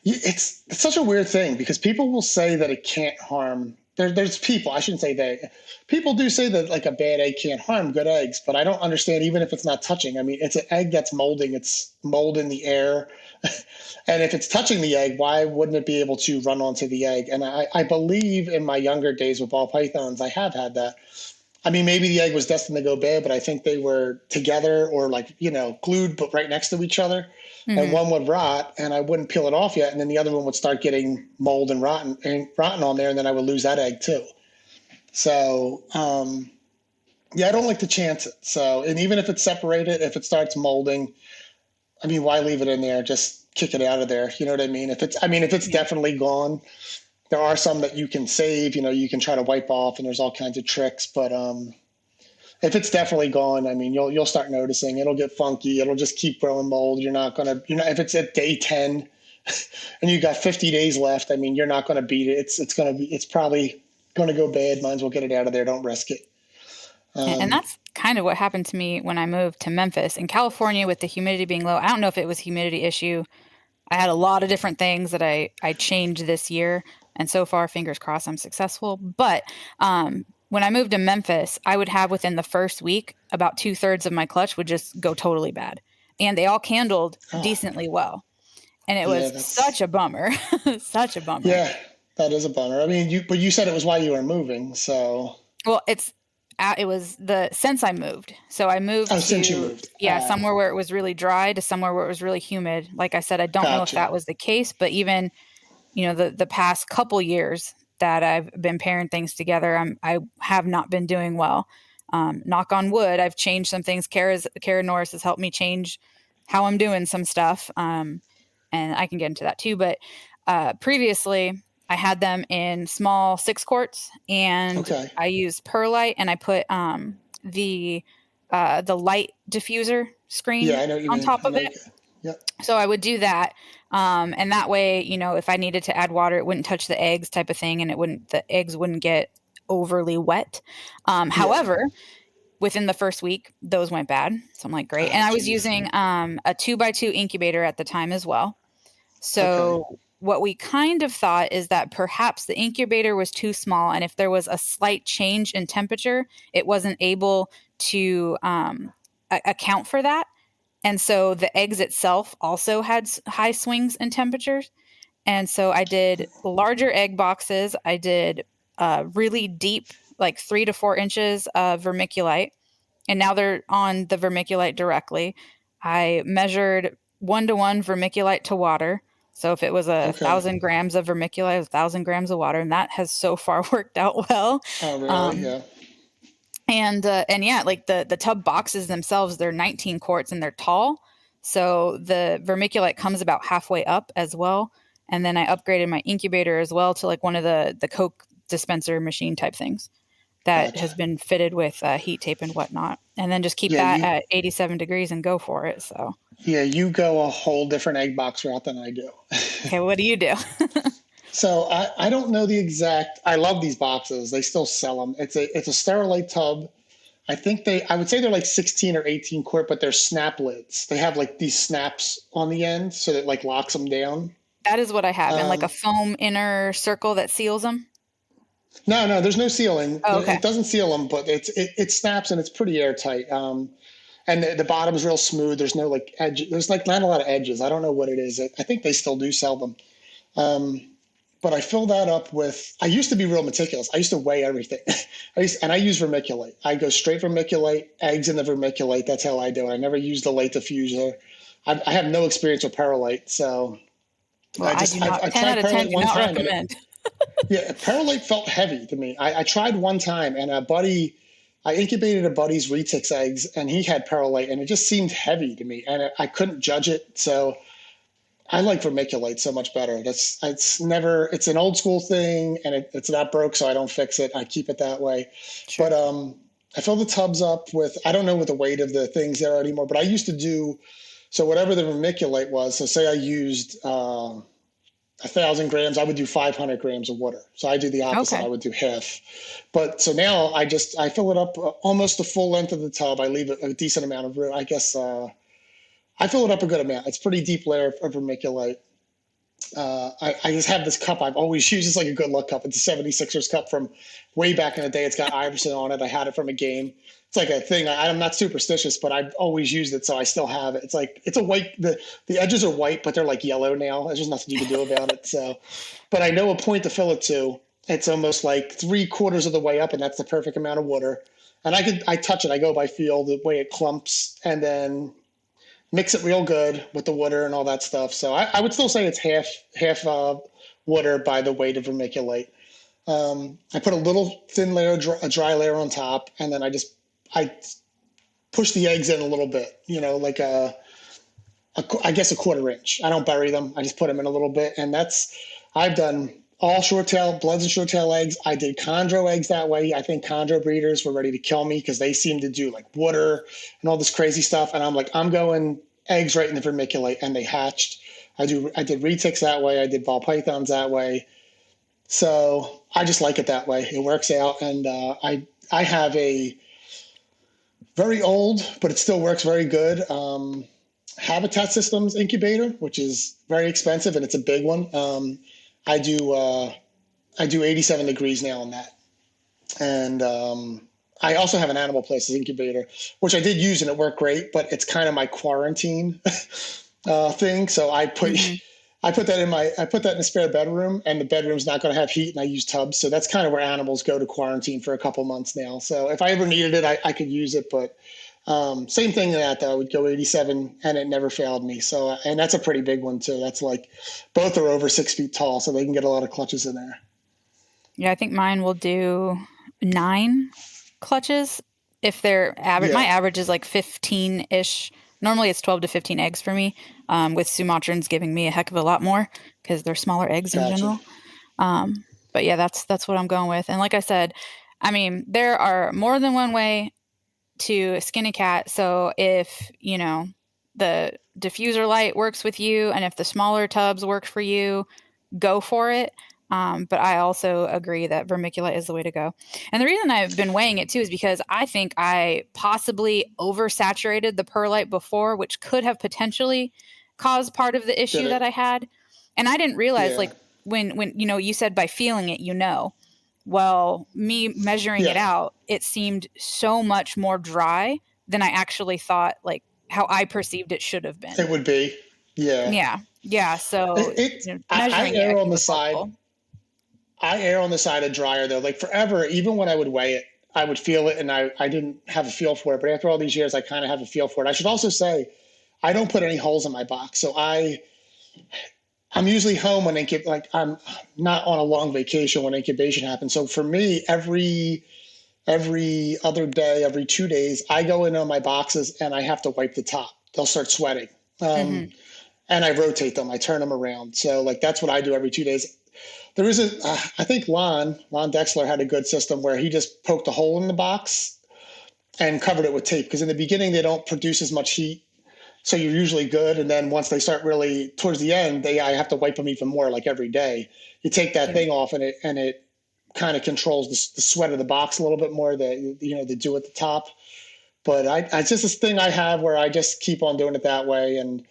It's such a weird thing because people will say that it can't harm. There's people, I shouldn't say they, people do say that like a bad egg can't harm good eggs, but I don't understand even if it's not touching. I mean, it's an egg that's molding, it's mold in the air. And if it's touching the egg, why wouldn't it be able to run onto the egg? And I believe in my younger days with ball pythons, I have had that. I mean, maybe the egg was destined to go bad, but I think they were together or like, glued, but right next to each other. And Hmm. one would rot and I wouldn't peel it off yet. And then the other one would start getting mold and rotten on there. And then I would lose that egg too. So, yeah, I don't like to chance it. So, and even if it's separated, if it starts molding, I mean, why leave it in there? Just kick it out of there. You know what I mean? If it's Yeah. definitely gone, there are some that you can save, you can try to wipe off and there's all kinds of tricks, but, if it's definitely gone, I mean, you'll start noticing it'll get funky. It'll just keep growing mold. If it's at day 10 and you got 50 days left, I mean, you're not going to beat it. It's probably going to go bad. Might as well get it out of there. Don't risk it. And Um, that's kind of what happened to me when I moved to Memphis. In California, with the humidity being low, I don't know if it was humidity issue. I had a lot of different things that I changed this year, and so far, fingers crossed, I'm successful. But when I moved to Memphis, I would have within the first week about 2/3 of my clutch would just go totally bad, and they all candled oh, decently well, and it yeah, was such a bummer, such a bummer. yeah, that is a bummer. I mean, but you said it was while you were moving. So, Well, it was the since I moved. So I moved oh, since you to, moved. yeah, somewhere where it was really dry to somewhere where it was really humid. Like I said, I don't know if Gotcha. that was the case, but even, the past couple years that I've been pairing things together, I have not been doing well. Knock on wood, I've changed some things. Kara Norris has helped me change how I'm doing some stuff. And I can get into that too. But previously, I had them in small 6 quarts, and Okay. I used perlite, and I put the light diffuser Yeah, screen I know what you on mean. top I of know. it. Yep. So I would do that, and that way, if I needed to add water, it wouldn't touch the eggs, type of thing, and the eggs wouldn't get overly wet. Yeah. However, within the first week, those went bad. So I'm like, great. And Oh, I was geez. using a 2x2 incubator at the time as well. Okay. So what we kind of thought is that perhaps the incubator was too small, and if there was a slight change in temperature, it wasn't able to account for that. And so the eggs itself also had high swings in temperatures. And so I did larger egg boxes. I did really deep, like 3 to 4 inches of vermiculite. And now they're on the vermiculite directly. I measured 1-to-1 vermiculite to water. So if it was a Okay. 1,000 grams of vermiculite, it was 1,000 grams of water, and that has so far worked out well. Oh, really? Um, Yeah. and yeah, like the tub boxes themselves, they're 19 quarts and they're tall. So the vermiculite comes about halfway up as well. And then I upgraded my incubator as well to like one of the Coke dispenser machine type things that Gotcha. has been fitted with heat tape and whatnot. And then just keep Yeah, that at 87 degrees and go for it. So, you go a whole different egg box route than I do. okay, what do you do? So I don't know the exact. I love these boxes. They still sell them. It's a Sterilite tub. I would say they're like 16 or 18 quart, but they're snap lids. They have like these snaps on the end, so that like locks them down. That is what I have, and like a Um, foam inner circle that seals them. no, there's no sealing. Oh, okay. It doesn't seal them, but it snaps and it's pretty airtight. And the bottom is real smooth. There's no like edge. There's like not a lot of edges. I don't know what it is. I think they still do sell them. Um, but I fill that up with. I used to be real meticulous. I used to weigh everything. I use vermiculite. I go straight vermiculite, eggs in the vermiculite. That's how I do it. I never use the light diffuser. I have no experience with perlite, so Well, I do not. I 10 tried out of 10 perlite do one not time and recommend. Yeah, perlite felt heavy to me. I tried one time, and I incubated a buddy's retix eggs, and he had perlite, and it just seemed heavy to me, and I couldn't judge it. So I like vermiculite so much better. It's an old school thing, and it's not broke, so I don't fix it. I keep it that way. Sure. But I fill the tubs up with, I don't know what the weight of the things there anymore, but I used to do, so whatever the vermiculite was, so say I used 1,000 grams, I would do 500 grams of water. So I do the opposite. I Okay. would do half. But so now I fill it up almost the full length of the tub. I leave a decent amount of room. I guess I fill it up a good amount. It's a pretty deep layer of vermiculite. I just have this cup I've always used. It's like a good luck cup. It's a 76ers cup from way back in the day. It's got Iverson on it. I had it from a game. It's like a thing. I'm not superstitious, but I've always used it, so I still have it. It's a white. The edges are white, but they're like yellow now. There's just nothing you can do about it. So, but I know a point to fill it to. It's almost like 3/4 of the way up, and that's the perfect amount of water. And I touch it. I go by feel the way it clumps, and then mix it real good with the water and all that stuff. So I would still say it's half water by the weight of vermiculite. I put a little thin layer, a dry layer on top, and then I push the eggs in a little bit, like I guess a 1/4 inch. I don't bury them. I just put them in a little bit, and I've done all short tail bloods and short tail eggs. I did chondro eggs that way. I think chondro breeders were ready to kill me because they seem to do like water and all this crazy stuff. And I'm like, I'm going eggs right in the vermiculite, and they hatched. I did retics that way. I did ball pythons that way. So I just like it that way. It works out, and I have a very old, but it still works very good. Habitat Systems incubator, which is very expensive, and it's a big one. I do 87 degrees now on that, and I also have an Animal Places incubator, which I did use and it worked great. But it's kind of my quarantine thing, so Mm-hmm. I put that in a spare bedroom, and the bedroom's not going to have heat, and I use tubs, so that's kind of where animals go to quarantine for a couple months now. So if I ever needed it, I could use it, but same thing in that though. I would go 87 and it never failed me. So, and that's a pretty big one too. That's like both are over 6 feet tall, so they can get a lot of clutches in there. Yeah, I think mine will do 9 clutches if they're average. My Yeah, average is like 15-ish. Normally it's 12 to 15 eggs for me, with Sumatrans giving me a heck of a lot more because they're smaller eggs in gotcha. general. But yeah, that's what I'm going with. And like I said, I mean, there are more than one way to skin a cat. So if, the diffuser light works with you and if the smaller tubs work for you, go for it. But I also agree that vermiculite is the way to go. And the reason I've been weighing it too is because I think I possibly oversaturated the perlite before, which could have potentially caused part of the Did issue that I it? had. And I didn't realize, Yeah, like, when you said by feeling it, well, me measuring it yeah. out, it seemed so much more dry than I actually thought, like how I perceived it should have been. It would be. Yeah. Yeah. Yeah. So, I measuring it, I err on think the was side. helpful. I err on the side of drier though. Like forever, even when I would weigh it, I would feel it, and I didn't have a feel for it. But after all these years, I kind of have a feel for it. I should also say, I don't put any holes in my box, so I'm usually home when like I'm not on a long vacation when incubation happens. So for me, every other day, every 2 days, I go in on my boxes and I have to wipe the top. They'll start sweating. Hmm. And I rotate them. I turn them around. So like that's what I do every 2 days. There is I think Lon Dexler had a good system where he just poked a hole in the box and covered it with tape. Because in the beginning, they don't produce as much heat. So you're usually good. And then once they start really towards the end, I have to wipe them even more like every day. You take that Yeah. thing off and it kind of controls the sweat of the box a little bit more that, the dew at the top. But it's just this thing I have where I just keep on doing it that way. And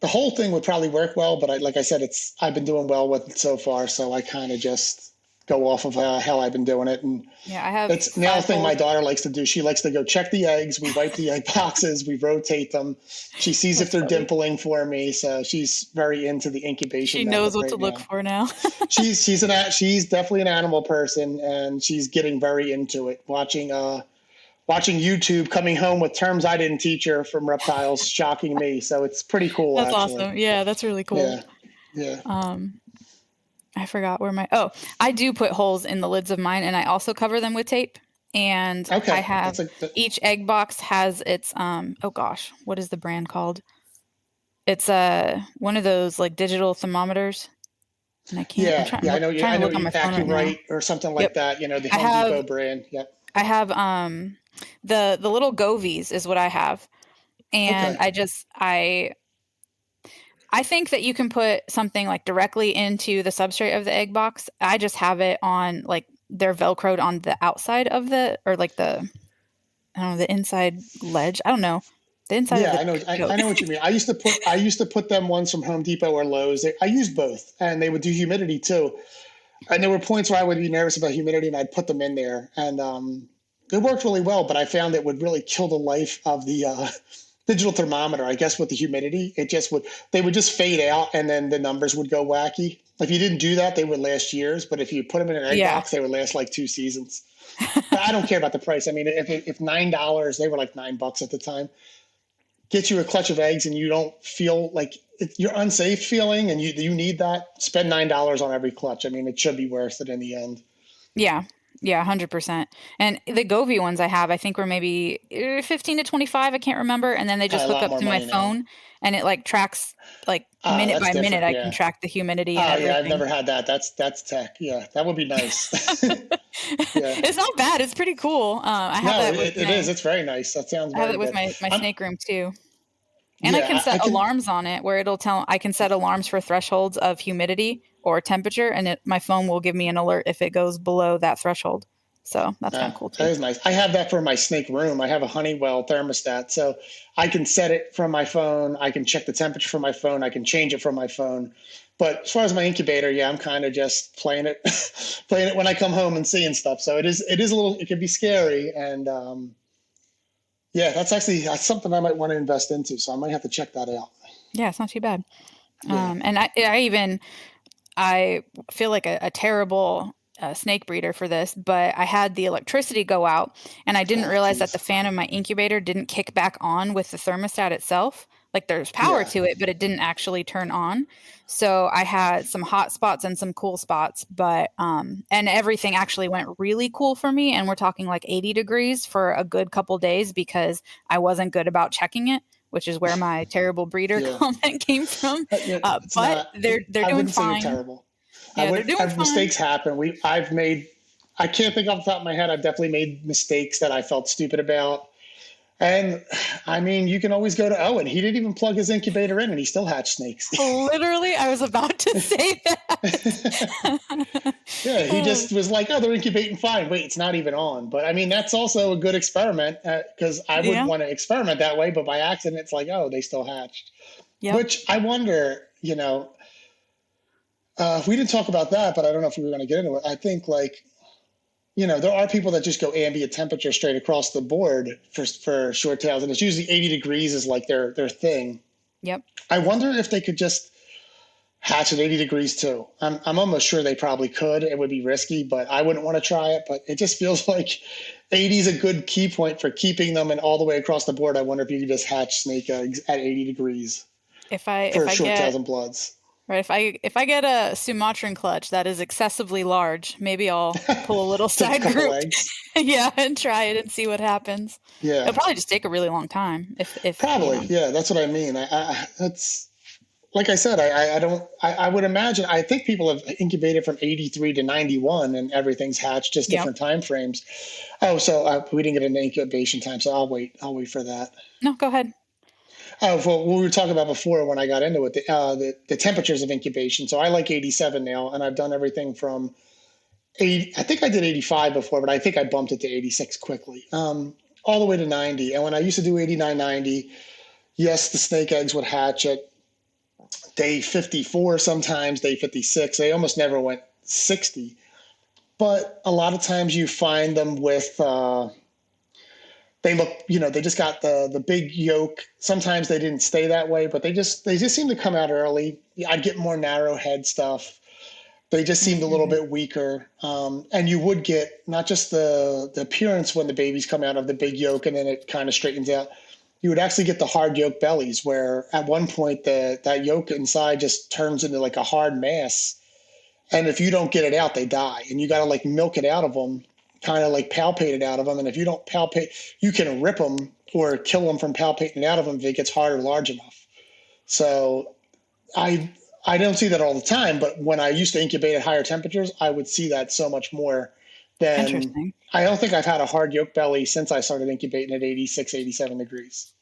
the whole thing would probably work well, but like I said, I've been doing well with it so far, so I kind of just go off of how I've been doing it. And Yeah. I have it's now a 5 thing my holes. daughter likes to do. She likes to go check the eggs. We wipe the egg boxes. We rotate them. She sees if That's they're funny. dimpling for me, so she's very into the incubation She knows method what to right look now. for now. She's definitely an animal person, and she's getting very into it. Watching YouTube, coming home with terms I didn't teach her from reptiles, shocking me. So it's pretty cool, That's actually. awesome. Yeah, that's really cool. Yeah, yeah. Um, I forgot where I do put holes in the lids of mine, and I also cover them with tape. And I Okay, have each egg box has its oh gosh, what is the brand called? It's one of those like digital thermometers, and yeah, yeah. trying I to know look on you my phone right now. AccuRite or something Yep. like that. You know, the I Home have Depot brand. Yep. I have the little Govies is what I have. And Okay. I think that you can put something like directly into the substrate of the egg box. I just have it on like they're velcroed on the outside of the or like the I don't know, the inside ledge. I don't know. The inside of Yeah, the I know. coat. I know what you mean. I used to put them ones from Home Depot or Lowe's. I used both, and they would do humidity too. And there were points where I would be nervous about humidity, and I'd put them in there, and it worked really well. But I found it would really kill the life of the digital thermometer. I guess with the humidity, it just would they would just fade out, and then the numbers would go wacky. If you didn't do that, they would last years. But if you put them in an egg Yeah. box, they would last like 2 seasons. But I don't care about the price. I mean, if $9, they were like $9 at the time, get you a clutch of eggs and you don't feel like you're unsafe feeling and you need that, spend $9 on every clutch. I mean, it should be worth it in the end. Yeah. Yeah, 100%. And the Govee ones I have, I think were maybe 15 to 25, I can't remember, and then they just Probably a hook lot up more to my money now. phone and it like tracks like minute That's by minute different. I can Yeah. track the humidity and Oh yeah, I've everything. never had that. That's tech. Yeah, that would be nice. Yeah. It's not bad. It's pretty cool. I have No, that with it is. It's very nice. That sounds I have very it with good. my I'm snake room too. And I can yeah, set I can. alarms on it where I can set alarms for thresholds of humidity or temperature, and my phone will give me an alert if it goes below that threshold. So that's kind of cool That too. is nice. I have that for my snake room. I have a Honeywell thermostat, so I can set it from my phone. I can check the temperature from my phone. I can change it from my phone. But as far as my incubator, yeah, I'm kind of just playing it, playing it when I come home and seeing stuff. So it is a little, it can be scary, and yeah, that's something I might want to invest into. So I might have to check that out. Yeah, it's not too bad. Yeah. And I feel like a terrible snake breeder for this, but I had the electricity go out and I didn't Oh, realize that the geez. fan of my incubator didn't kick back on with the thermostat itself. Like there's power Yeah. to it, but it didn't actually turn on. So I had some hot spots and some cool spots, but and everything actually went really cool for me. And we're talking like 80 degrees for a good couple days because I wasn't good about checking it, which is where my terrible breeder Yeah. comment came from. Yeah, it's But not. they're I doing wouldn't say you're fine. terrible. Yeah, they're doing fine. Mistakes happen. I've made. I can't think off the top of my head. I've definitely made mistakes that I felt stupid about. And I mean, you can always go to Owen. He didn't even plug his incubator in, and he still hatched snakes. Literally, I was about to say that. Yeah, he just was like, "Oh, they're incubating fine." Wait, it's not even on. But I mean, that's also a good experiment because I would Yeah. want to experiment that way. But by accident, it's like, "Oh, they still hatched." Yep. Which I wonder, we didn't talk about that, but I don't know if we were going to get into it. I think like there are people that just go ambient temperature straight across the board for short tails, and it's usually 80 degrees is like their thing. Yep. I wonder if they could just hatch at 80 degrees too. I'm almost sure they probably could. It would be risky, but I wouldn't want to try it. But it just feels like 80 is a good key point for keeping them and all the way across the board. I wonder if you could just hatch snake eggs at 80 degrees If for I short get tails and bloods. right, if I get a Sumatran clutch that is excessively large, maybe I'll pull a little Take a side couple group. eggs. Yeah, and try it and see what happens. It'll Yeah, probably just take a really long time if probably. Yeah, that's what I mean. That's like I said. I don't. I would imagine. I think people have incubated from 83 to 91, and everything's hatched just Yep. different time frames. Oh, so we didn't get an incubation time, so I'll wait. I'll wait for that. No, go ahead. Oh, well, what we were talking about before when I got into it, the temperatures of incubation. So I like 87 now, and I've done everything from 80. I think I did 85 before, but I think I bumped it to 86 quickly, all the way to 90. And when I used to do 89, 90, yes, the snake eggs would hatch at day 54, sometimes day 56. They almost never went 60. But a lot of times you find them with they look, they just got the big yolk. Sometimes they didn't stay that way, but they just seem to come out early. I'd get more narrow head stuff. They just seemed a little Mhm. bit weaker, and you would get not just the appearance when the babies come out of the big yolk and then it kind of straightens out. You would actually get the hard yolk bellies, where at one point that yolk inside just turns into like a hard mass, And if you don't get it out, they die. And you got to like milk it out of them, kind of like palpate it out of them. And if you don't palpate, you can rip them or kill them from palpating it out of them if it gets hard or large enough. So I I don't see that all the time, but when I used to incubate at higher temperatures, I would see that so much more than Interesting. I don't think I've had a hard yolk belly since I started incubating at 86, 87 degrees.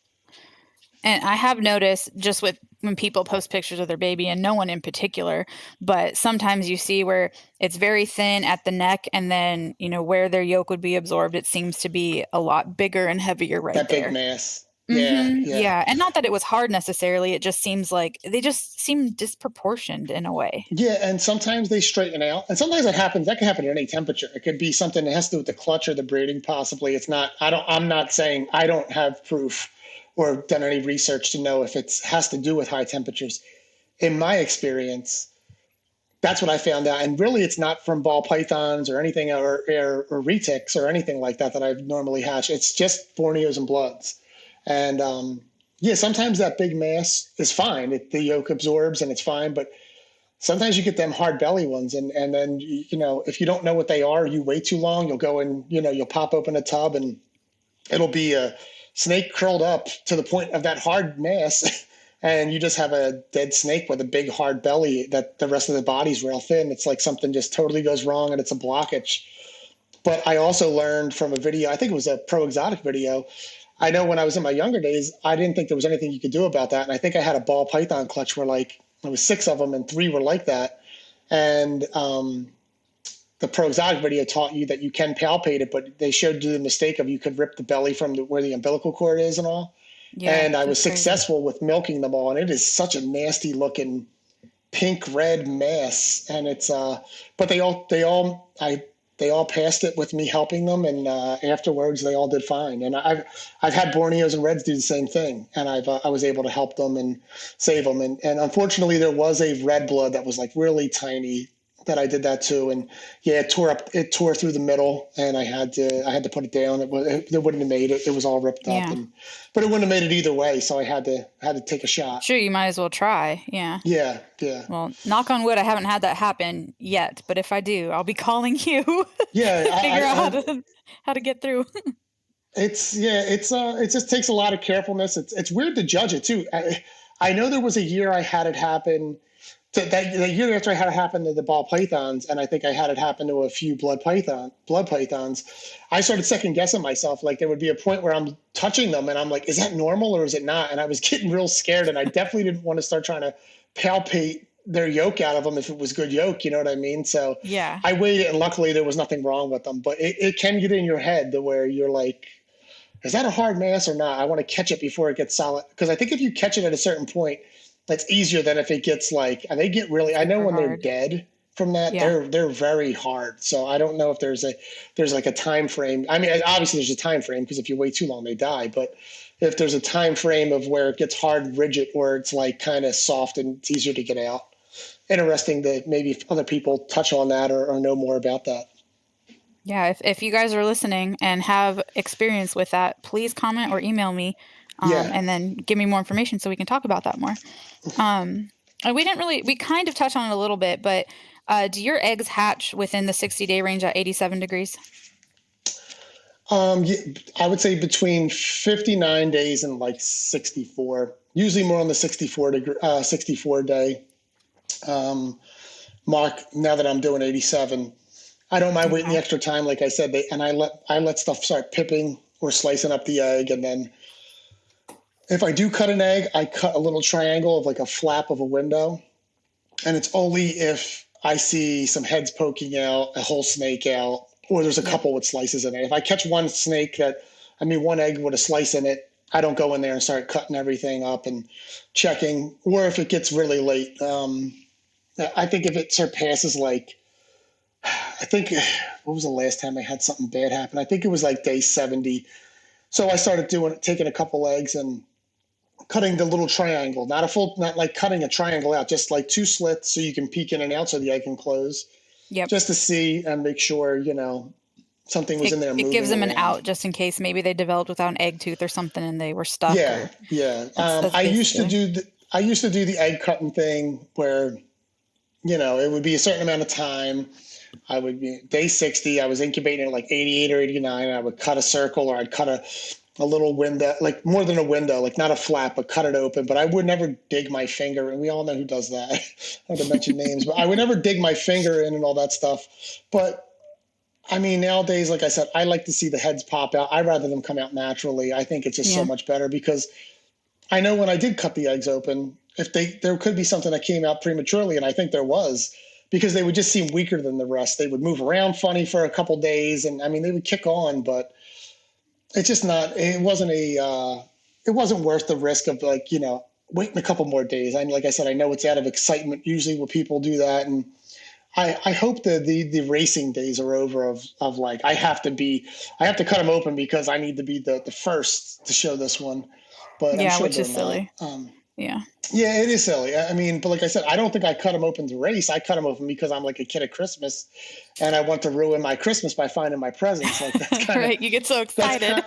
And I have noticed just with when people post pictures of their baby, and no one in particular, but sometimes you see where it's very thin at the neck, and then, where their yolk would be absorbed, it seems to be a lot bigger and heavier right That big there. mass. Yeah, Mhm, yeah. yeah, and not that it was hard necessarily, it just seems like they just seem disproportioned in a way. Yeah, and sometimes they straighten out. And sometimes that happens. That can happen at any temperature. It could be something that has to do with the clutch or the breeding, possibly. It's not, I'm not saying I don't have proof or done any research to know if it has to do with high temperatures. In my experience, that's what I found out. And really, it's not from ball pythons or anything or retics or anything like that I've normally hatched. It's just Borneos and Bloods. And yeah, sometimes that big mass is fine. The yolk absorbs and it's fine. But sometimes you get them hard belly ones. And then, if you don't know what they are, you wait too long, you'll go and, you'll pop open a tub and it'll be a snake curled up to the point of that hard mass. And you just have a dead snake with a big hard belly that the rest of the body's real thin. It's like something just totally goes wrong and it's a blockage. But I also learned from a video, I think it was a pro exotic video. I know when I was in my younger days, I didn't think there was anything you could do about that. And I think I had a ball python clutch where like there was 6 of them and 3 were like that. And the pro exotic video taught you that you can palpate it, but they showed you the mistake of you could rip the belly from where the umbilical cord is and all. Yeah, And I was that's crazy. successful with milking them all. And it is such a nasty looking pink red mass. And it's, but they all passed it with me helping them. And afterwards they all did fine. And I've had Borneos and Reds do the same thing. And I was able to help them and save them. And unfortunately there was a red blood that was like really tiny that I did that too. And yeah, it tore through the middle and I had to put it down. It wouldn't have made it. It was all ripped up Yeah. but it wouldn't have made it either way. So I had to take a shot. Sure, you might as well try, yeah. Yeah. Yeah. Well, knock on wood, I haven't had that happen yet, but if I do, I'll be calling you Yeah. to figure out how to get through. It just takes a lot of carefulness. It's weird to judge it too. I know there was a year I had it happen that year after I had it happen to the ball pythons, and I think I had it happen to a few blood pythons. I started second guessing myself. Like there would be a point where I'm touching them, and I'm like, is that normal or is it not? And I was getting real scared, and I definitely didn't want to start trying to palpate their yolk out of them if it was good yolk. You know what I mean? So Yeah. I waited, and luckily there was nothing wrong with them. But it can get in your head to where you're like, is that a hard mass or not? I want to catch it before it gets solid. Because I think if you catch it at a certain point, that's easier than if it gets like, and they get really, I know Super when they're hard. dead from that, Yeah. they're very hard. So I don't know if there's like a time frame. I mean, obviously there's a time frame because if you wait too long, they die. But if there's a time frame of where it gets hard and rigid or it's like kind of soft and it's easier to get out. Interesting that maybe if other people touch on that or know more about that. Yeah, if you guys are listening and have experience with that, please comment or email me, Yeah. and then give me more information so we can talk about that more. And we kind of touched on it a little bit, but do your eggs hatch within the 60-day range at 87 degrees? Yeah, I would say between 59 days and like 64. Usually more on the 64 day mark. Now that I'm doing 87, I don't mind waiting the Okay. extra time. Like I said, I let stuff start pipping or slicing up the egg, and then if I do cut an egg, I cut a little triangle of like a flap of a window, and it's only if I see some heads poking out, a whole snake out, or there's a Yep. couple with slices in it. If I catch one egg with a slice in it, I don't go in there and start cutting everything up and checking. Or if it gets really late, I think if it surpasses like, I think, what was the last time I had something bad happen? I think it was like day 70. So I started taking a couple eggs and cutting the little triangle, not like cutting a triangle out, just like 2 slits so you can peek in and out so the egg can close, Yep. just to see and make sure, something was in there It moving gives them an around. out just in case maybe they developed without an egg tooth or something and they were stuck. Yeah, Or yeah. that's I used to basically. do the egg cutting thing where it would be a certain amount of time. I would be day 60. I was incubating at like 88 or 89. I would cut a circle, or I'd cut a little window, like more than a window, like not a flap, but cut it open. But I would never dig my finger. And we all know who does that. I don't have to mention names, but I would never dig my finger in and all that stuff. But I mean, nowadays, like I said, I like to see the heads pop out. I'd rather them come out naturally. I think it's just so much better, because I know when I did cut the eggs open, there could be something that came out prematurely, and I think there was, because they would just seem weaker than the rest. They would move around funny for a couple days, and I mean, they would kick on, but it's just not. It wasn't worth the risk of waiting a couple more days. I mean, like I said, I know it's out of excitement usually when people do that, and I hope that the racing days are over of like I have to cut them open because I need to be the first to show this one. But I'm sure which is silly. Yeah, it is silly. I mean, but like I said, I don't think I cut them open to race. I cut them open because I'm like a kid at Christmas, and I want to ruin my Christmas by finding my presents. Like that's kind of right. You get so excited.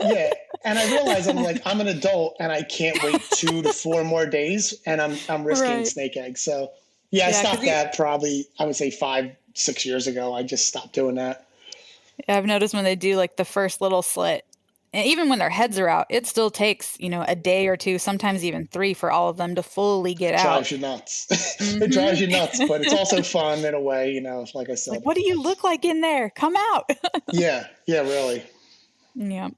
And I realize I'm an adult, and I can't wait 2 to 4 more days, and I'm risking snake eggs. So I stopped that probably, I would say 5-6 years ago. I just stopped doing that. Yeah, I've noticed when they do like the first little slit, and even when their heads are out, it still takes, a day or 2, sometimes even 3 for all of them to fully get out. It drives you nuts. Mm-hmm. It drives you nuts, but it's also fun in a way, like I said. Like, what do you look like in there? Come out. Yeah, really. Yeah.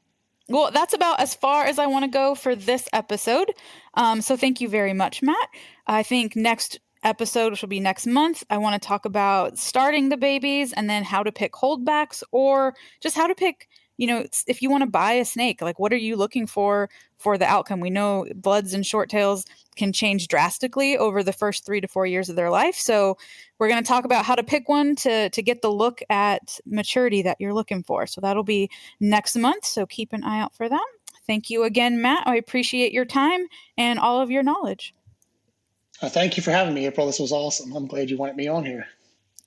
Well, that's about as far as I want to go for this episode. So thank you very much, Matt. I think next episode, which will be next month, I want to talk about starting the babies, and then how to pick holdbacks, or just how to pick, if you want to buy a snake, like what are you looking for the outcome? We know bloods and short tails can change drastically over the first 3 to 4 years of their life. So we're going to talk about how to pick one to get the look at maturity that you're looking for. So that'll be next month. So keep an eye out for that. Thank you again, Matt. I appreciate your time and all of your knowledge. Thank you for having me, April. This was awesome. I'm glad you wanted me on here.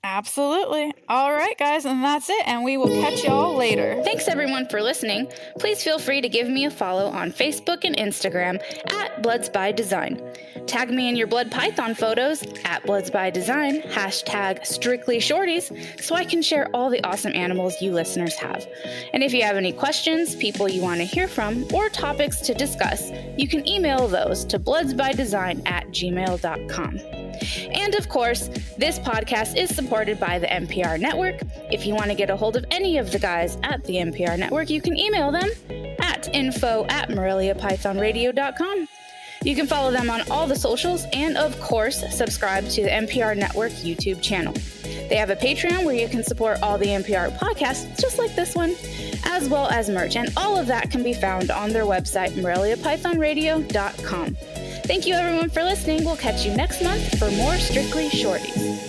Absolutely. All right, guys, and that's it, and we will catch y'all later. Thanks, everyone, for listening. Please feel free to give me a follow on Facebook and Instagram at Bloods by Design. Tag me in your blood python photos at Bloods by Design, #Strictly Shorties, so I can share all the awesome animals you listeners have. And if you have any questions, people you want to hear from, or topics to discuss, you can email those to bloodsbydesign@gmail.com. And of course, this podcast is supported by the NPR Network. If you want to get a hold of any of the guys at the NPR Network, you can email them at info@moreliapythonradio.com. You can follow them on all the socials, and of course, subscribe to the NPR Network YouTube channel. They have a Patreon where you can support all the NPR podcasts, just like this one, as well as merch. And all of that can be found on their website, moreliapythonradio.com. Thank you, everyone, for listening. We'll catch you next month for more Strictly Shorties.